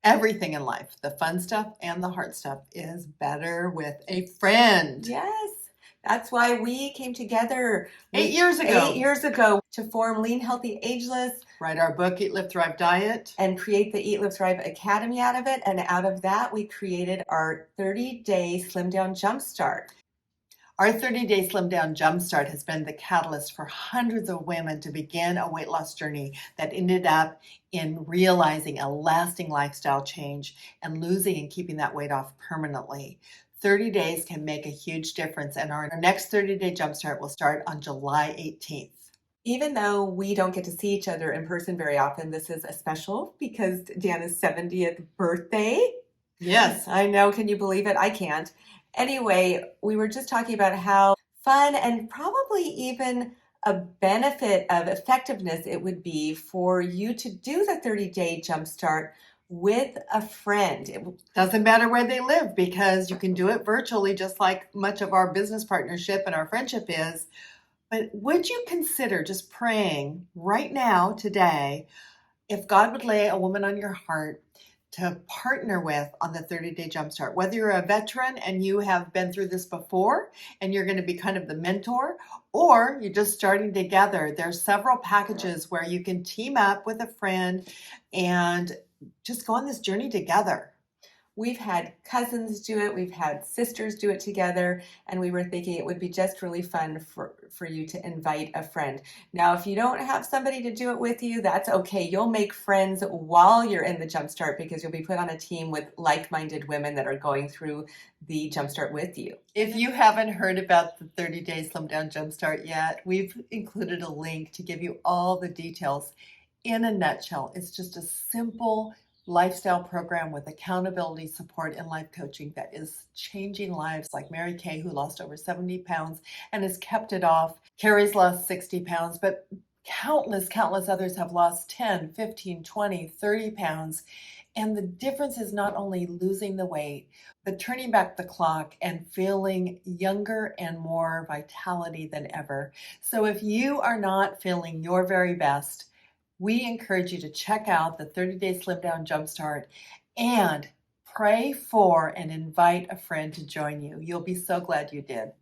Everything in life, the fun stuff and the hard stuff, is better with a friend. Yes, that's why we came together 8 years ago. 8 years ago to form Lean, Healthy, Ageless, Write our book, Eat, Live, Thrive Diet. and create the Eat, Live, Thrive Academy out of it. And out of that, we created our 30-day Slim Down Jumpstart. Our 30-day Slim Down Jumpstart has been the catalyst for hundreds of women to begin a weight loss journey that ended up in realizing a lasting lifestyle change and losing and keeping that weight off permanently. 30 days can make a huge difference, and our next 30-day Jumpstart will start on July 18th. Even though we don't get to see each other in person very often, this is a special because Danna's 70th birthday. Yes. I know. Can you believe it? I can't. Anyway, we were just talking about how fun and probably even a benefit of effectiveness it would be for you to do the 30-day Jumpstart with a friend. It doesn't matter where they live because you can do it virtually, just like much of our business partnership and our friendship is. But would you consider just praying right now, today, if God would lay a woman on your heart to partner with on the 30-day Jumpstart, whether you're a veteran and you have been through this before and you're going to be kind of the mentor, or you're just starting together. There's several packages where you can team up with a friend and just go on this journey together. We've had cousins do it, we've had sisters do it together, and we were thinking it would be just really fun for you to invite a friend. Now, if you don't have somebody to do it with you, that's okay. You'll make friends while you're in the Jumpstart because you'll be put on a team with like-minded women that are going through the Jumpstart with you. If you haven't heard about the 30-day Slim Down Jumpstart yet, we've included a link to give you all the details. In a nutshell, it's just a simple lifestyle program with accountability, support, and life coaching that is changing lives, like Mary Kay, who lost over 70 pounds and has kept it off. Carrie's lost 60 pounds, but countless others have lost 10, 15, 20, 30 pounds. And the difference is not only losing the weight, but turning back the clock and feeling younger and more vitality than ever. So if you are not feeling your very best, we encourage you to check out the 30-day Slim Down Jumpstart and pray for and invite a friend to join you. You'll be so glad you did.